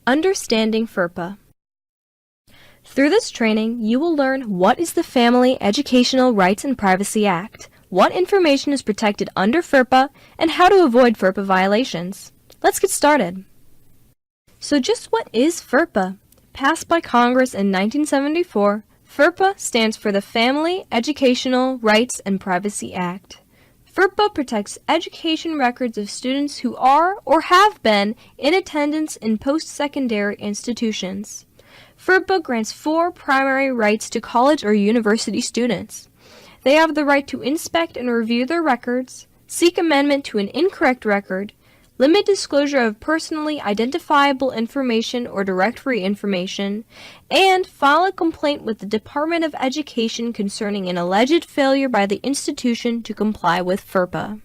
Understanding FERPA. Through this training, you will learn what is the Family Educational Rights and Privacy Act, what information is protected under FERPA, and how to avoid FERPA violations. Let's get started. So just what is FERPA? Passed by Congress in 1974, FERPA stands for the Family Educational Rights and Privacy Act. FERPA protects education records of students who are or have been in attendance in post-secondary institutions. FERPA grants 4 primary rights to college or university students. They have the right to inspect and review their records, seek amendment to an incorrect record, limit disclosure of personally identifiable information or directory information, and file a complaint with the Department of Education concerning an alleged failure by the institution to comply with FERPA.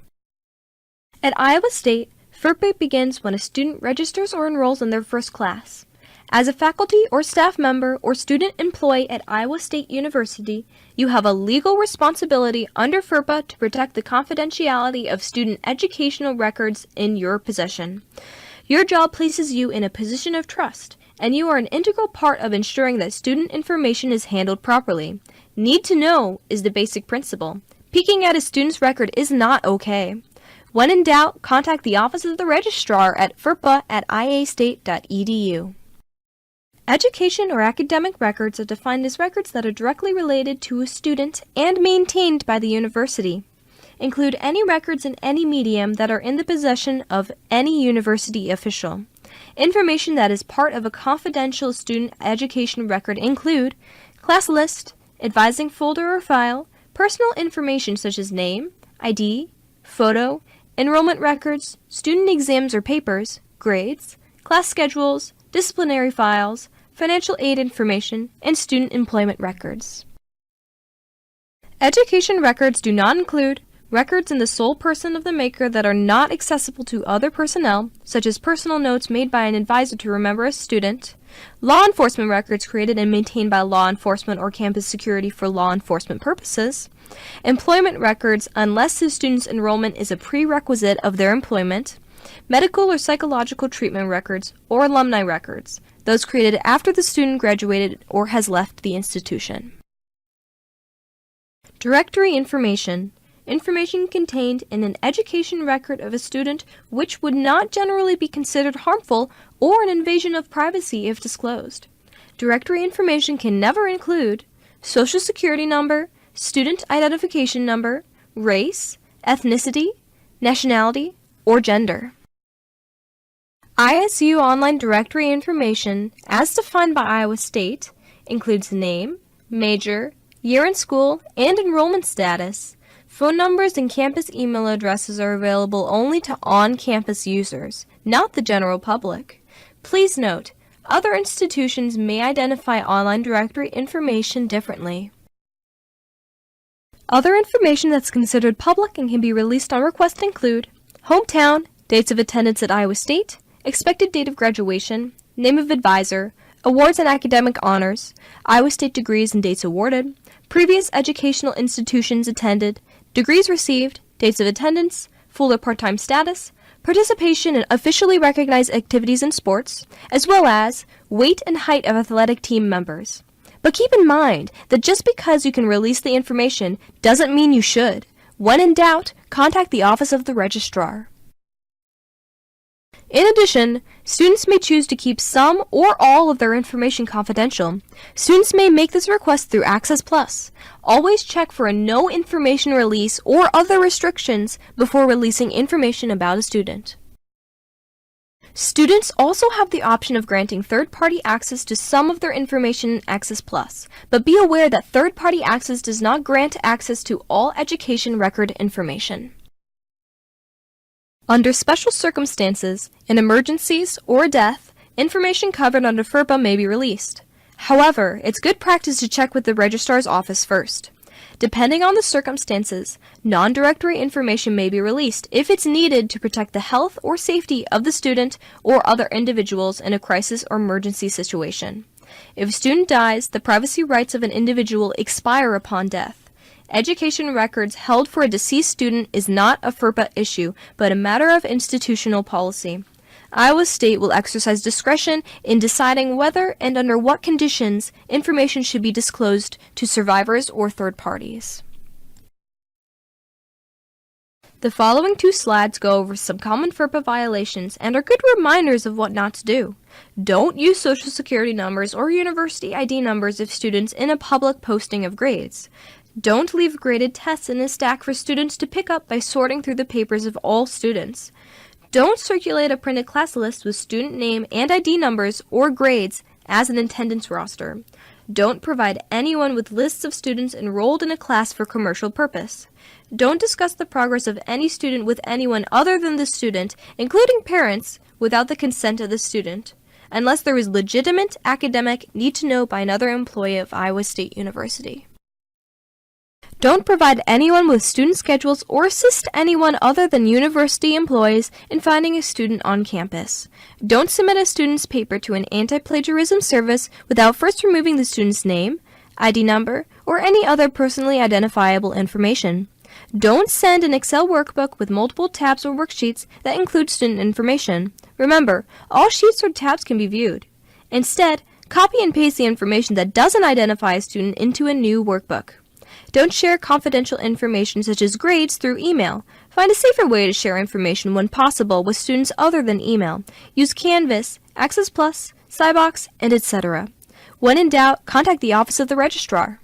At Iowa State, FERPA begins when a student registers or enrolls in their first class. As a faculty or staff member or student employee at Iowa State University, you have a legal responsibility under FERPA to protect the confidentiality of student educational records in your possession. Your job places you in a position of trust, and you are an integral part of ensuring that student information is handled properly. Need to know is the basic principle. Peeking at a student's record is not okay. When in doubt, contact the Office of the Registrar at ferpa@iastate.edu. Education or academic records are defined as records that are directly related to a student and maintained by the university. Include any records in any medium that are in the possession of any university official. Information that is part of a confidential student education record include class list, advising folder or file, personal information such as name, ID, photo, enrollment records, student exams or papers, grades, class schedules, disciplinary files, financial aid information, and student employment records. Education records do not include records in the sole person of the maker that are not accessible to other personnel, such as personal notes made by an advisor to remember a student, law enforcement records created and maintained by law enforcement or campus security for law enforcement purposes, employment records unless the student's enrollment is a prerequisite of their employment, medical or psychological treatment records, or alumni records, those created after the student graduated or has left the institution. Directory information. Information contained in an education record of a student which would not generally be considered harmful or an invasion of privacy if disclosed. Directory information can never include social security number, student identification number, race, ethnicity, nationality, or gender. ISU online directory information, as defined by Iowa State, includes name, major, year in school, and enrollment status. Phone numbers and campus email addresses are available only to on-campus users, not the general public. Please note, other institutions may identify online directory information differently. Other information that's considered public and can be released on request include hometown, dates of attendance at Iowa State, expected date of graduation, name of advisor, awards and academic honors, Iowa State degrees and dates awarded, previous educational institutions attended, degrees received, dates of attendance, full or part-time status, participation in officially recognized activities and sports, as well as weight and height of athletic team members. But keep in mind that just because you can release the information doesn't mean you should. When in doubt, contact the Office of the Registrar. In addition, students may choose to keep some or all of their information confidential. Students may make this request through Access Plus. Always check for a no information release or other restrictions before releasing information about a student. Students also have the option of granting third-party access to some of their information in Access Plus, but be aware that third-party access does not grant access to all education record information. Under special circumstances, in emergencies or death, information covered under FERPA may be released. However, it's good practice to check with the registrar's office first. Depending on the circumstances, non-directory information may be released if it's needed to protect the health or safety of the student or other individuals in a crisis or emergency situation. If a student dies, the privacy rights of an individual expire upon death. Education records held for a deceased student is not a FERPA issue, but a matter of institutional policy. Iowa State will exercise discretion in deciding whether and under what conditions information should be disclosed to survivors or third parties. The following 2 slides go over some common FERPA violations and are good reminders of what not to do. Don't use Social Security numbers or university ID numbers of students in a public posting of grades. Don't leave graded tests in a stack for students to pick up by sorting through the papers of all students. Don't circulate a printed class list with student name and ID numbers or grades as an attendance roster. Don't provide anyone with lists of students enrolled in a class for commercial purpose. Don't discuss the progress of any student with anyone other than the student, including parents, without the consent of the student, unless there is legitimate academic need to know by another employee of Iowa State University. Don't provide anyone with student schedules or assist anyone other than university employees in finding a student on campus. Don't submit a student's paper to an anti-plagiarism service without first removing the student's name, ID number, or any other personally identifiable information. Don't send an Excel workbook with multiple tabs or worksheets that include student information. Remember, all sheets or tabs can be viewed. Instead, copy and paste the information that doesn't identify a student into a new workbook. Don't share confidential information such as grades through email. Find a safer way to share information when possible with students other than email. Use Canvas, Access Plus, Skybox, and etc. When in doubt, contact the Office of the Registrar.